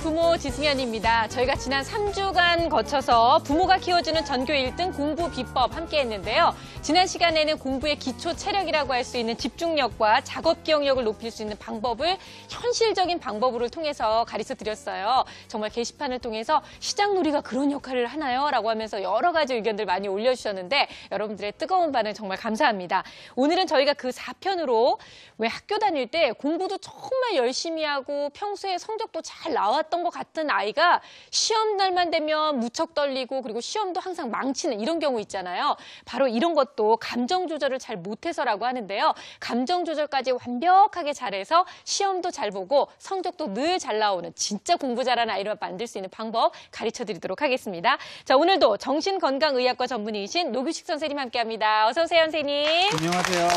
부모 지승현입니다. 저희가 지난 3주간 거쳐서 부모가 키워주는 전교 1등 공부 비법 함께 했는데요. 지난 시간에는 공부의 기초 체력이라고 할 수 있는 집중력과 작업 기억력을 높일 수 있는 방법을 현실적인 방법으로 통해서 가르쳐 드렸어요. 정말 게시판을 통해서 시장놀이가 그런 역할을 하나요? 라고 하면서 여러 가지 의견들 많이 올려주셨는데 여러분들의 뜨거운 반응 정말 감사합니다. 오늘은 저희가 그 4편으로 왜 학교 다닐 때 공부도 정말 열심히 하고 평소에 성적도 잘 나왔던 것 같은 아이가 시험 날만 되면 무척 떨리고 그리고 시험도 항상 망치는 이런 경우 있잖아요. 바로 이런 것도 감정 조절을 잘 못해서라고 하는데요. 감정 조절까지 완벽하게 잘해서 시험도 잘 보고 성적도 늘 잘 나오는 진짜 공부 잘하는 아이를 만들 수 있는 방법 가르쳐 드리도록 하겠습니다. 자, 오늘도 정신건강의학과 전문의이신 노규식 선생님 함께합니다. 어서 오세요, 선생님. 안녕하세요.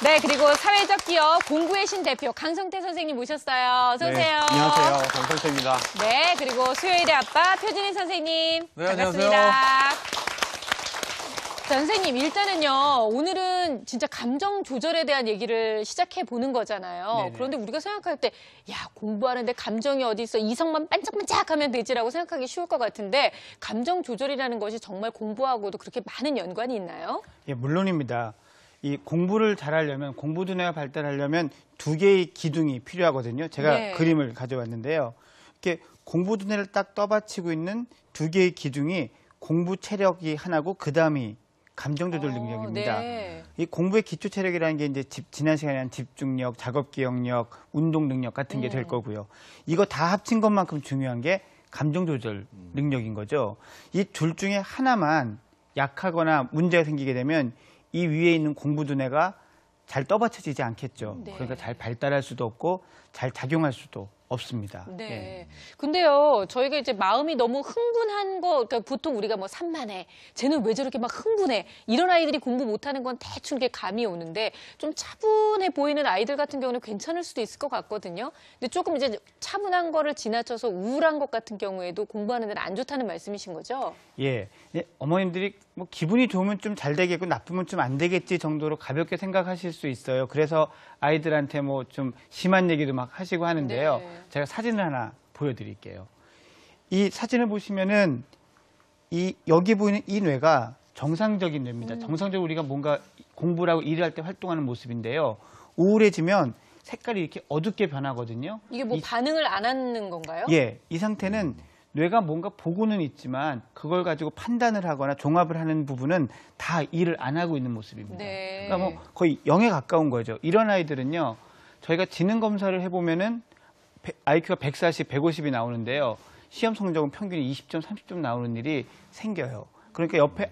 네, 그리고 사회적 기업 공부의 신 대표 강성태 선생님 모셨어요. 어서 오세요. 네, 안녕하세요. 강성태입니다. 네, 그리고 수요일의 아빠 표진희 선생님. 네, 반갑습니다. 안녕하세요. 자, 선생님, 일단은요, 오늘은 진짜 감정 조절에 대한 얘기를 시작해 보는 거잖아요. 네네. 그런데 우리가 생각할 때, 야, 공부하는데 감정이 어디 있어? 이성만 반짝반짝하면 되지라고 생각하기 쉬울 것 같은데, 감정 조절이라는 것이 정말 공부하고도 그렇게 많은 연관이 있나요? 예, 물론입니다. 이 공부를 잘하려면, 공부 두뇌가 발달하려면 두 개의 기둥이 필요하거든요. 제가 네. 그림을 가져왔는데요. 이렇게 공부 두뇌를 딱 떠받치고 있는 두 개의 기둥이 공부 체력이 하나고 그 다음이 감정 조절 능력입니다. 네. 이 공부의 기초 체력이라는 게 이제 지난 시간에 한 집중력, 작업 기억력, 운동 능력 같은 게 될 거고요. 이거 다 합친 것만큼 중요한 게 감정 조절 능력인 거죠. 이 둘 중에 하나만 약하거나 문제가 생기게 되면 이 위에 있는 공부 두뇌가 잘 떠받쳐지지 않겠죠. 네. 그러니까 잘 발달할 수도 없고 잘 작용할 수도 없습니다. 네. 예. 근데요, 저희가 이제 마음이 너무 흥분한 거, 그러니까 보통 우리가 뭐 산만해. 쟤는 왜 저렇게 막 흥분해. 이런 아이들이 공부 못하는 건 대충 이렇게 감이 오는데 좀 차분해 보이는 아이들 같은 경우는 괜찮을 수도 있을 것 같거든요. 근데 조금 이제 차분한 거를 지나쳐서 우울한 것 같은 경우에도 공부하는 데는 안 좋다는 말씀이신 거죠? 예. 어머님들이 뭐 기분이 좋으면 좀 잘 되겠고 나쁘면 좀 안 되겠지 정도로 가볍게 생각하실 수 있어요. 그래서 아이들한테 뭐 좀 심한 얘기도 막 하시고 하는데요. 네. 제가 사진을 하나 보여드릴게요. 이 사진을 보시면은 여기 보이는 이 뇌가 정상적인 뇌입니다. 정상적으로 우리가 뭔가 공부를 하고 일을 할 때 활동하는 모습인데요. 우울해지면 색깔이 이렇게 어둡게 변하거든요. 이게 뭐 반응을 안 하는 건가요? 예, 이 상태는 뇌가 뭔가 보고는 있지만 그걸 가지고 판단을 하거나 종합을 하는 부분은 다 일을 안 하고 있는 모습입니다. 네. 그러니까 뭐 거의 0에 가까운 거죠. 이런 아이들은요, 저희가 지능 검사를 해보면은 IQ가 140, 150이 나오는데요. 시험 성적은 평균이 20점, 30점 나오는 일이 생겨요. 그러니까 옆에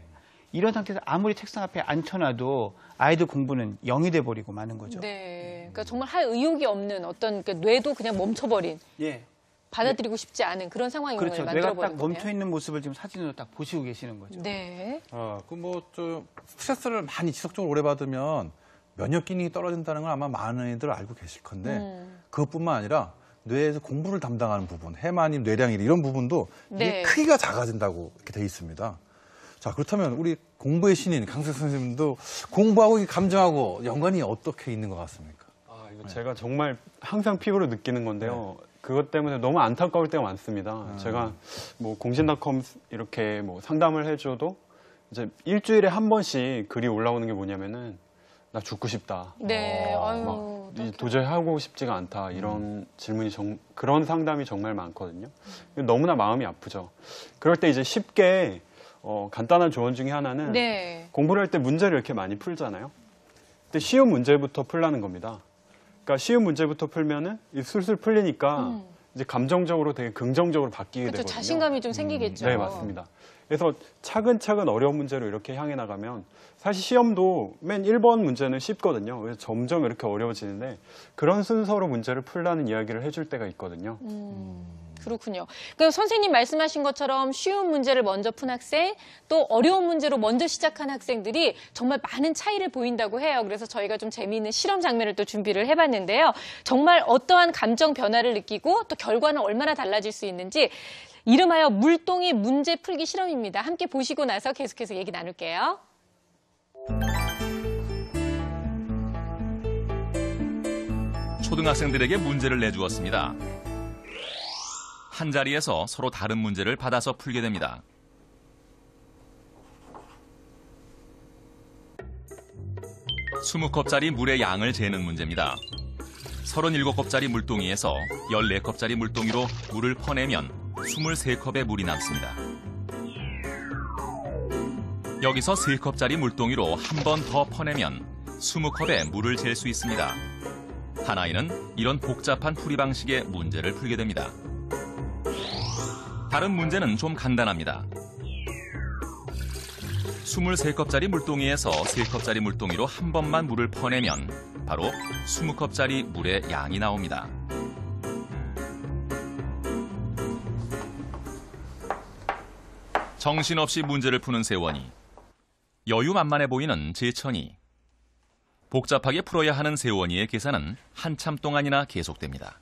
이런 상태에서 아무리 책상 앞에 앉혀놔도 아이들 공부는 0이 돼버리고 마는 거죠. 네. 그러니까 정말 할 의욕이 없는 어떤 그러니까 뇌도 그냥 멈춰버린. 예. 받아들이고 싶지 않은 그런 상황을 그렇죠. 뇌가 만들어버린 딱 거네요. 멈춰 있는 모습을 지금 사진으로 딱 보시고 계시는 거죠. 네. 좀 스트레스를 많이 지속적으로 오래 받으면 면역 기능이 떨어진다는 걸 아마 많은 이들 알고 계실 건데 그것뿐만 아니라 뇌에서 공부를 담당하는 부분, 해마님, 뇌량일 이런 부분도 이게 네. 크기가 작아진다고 이렇게 돼 있습니다. 자, 그렇다면 우리 공부의 신인 강석 선생님도 공부하고 이 감정하고 연관이 어떻게 있는 것 같습니까? 이거 제가 정말 항상 피부로 느끼는 건데요. 그것 때문에 너무 안타까울 때가 많습니다. 제가 뭐 공신닷컴 이렇게 뭐 상담을 해줘도 이제 일주일에 한 번씩 글이 올라오는 게 뭐냐면은 나 죽고 싶다. 네. 아유. 막 어떡해. 도저히 하고 싶지가 않다. 이런 질문이 그런 상담이 정말 많거든요. 너무나 마음이 아프죠. 그럴 때 이제 쉽게 간단한 조언 중에 하나는 네. 공부를 할 때 문제를 이렇게 많이 풀잖아요. 근데 쉬운 문제부터 풀라는 겁니다. 그러니까 쉬운 문제부터 풀면은 술술 풀리니까 이제 감정적으로 되게 긍정적으로 바뀌게 그렇죠. 되거든요. 자신감이 좀 생기겠죠. 네, 맞습니다. 그래서 차근차근 어려운 문제로 이렇게 향해 나가면 사실 시험도 맨 1번 문제는 쉽거든요. 그래서 점점 이렇게 어려워지는데 그런 순서로 문제를 풀라는 이야기를 해줄 때가 있거든요. 그렇군요. 그러니까 선생님 말씀하신 것처럼 쉬운 문제를 먼저 푼 학생, 또 어려운 문제로 먼저 시작한 학생들이 정말 많은 차이를 보인다고 해요. 그래서 저희가 좀 재미있는 실험 장면을 또 준비를 해봤는데요. 정말 어떠한 감정 변화를 느끼고 또 결과는 얼마나 달라질 수 있는지 이름하여 물동이 문제 풀기 실험입니다. 함께 보시고 나서 계속해서 얘기 나눌게요. 초등학생들에게 문제를 내주었습니다. 한 자리에서 서로 다른 문제를 받아서 풀게 됩니다. (20) 컵짜리 물의 양을 재는 문제입니다. 37컵짜리 물동이에서 14컵짜리 물동이로 물을 퍼내면 23컵의 물이 남습니다. 여기서 3컵짜리 물동이로 한 번 더 퍼내면 20컵의 물을 잴 수 있습니다. 한 아이는 이런 복잡한 풀이 방식의 문제를 풀게 됩니다. 다른 문제는 좀 간단합니다. 23컵짜리 물동이에서 3컵짜리 물동이로 한 번만 물을 퍼내면 바로 20컵짜리 물의 양이 나옵니다. 정신없이 문제를 푸는 세원이, 여유만만해 보이는 제천이, 복잡하게 풀어야 하는 세원이의 계산은 한참 동안이나 계속됩니다.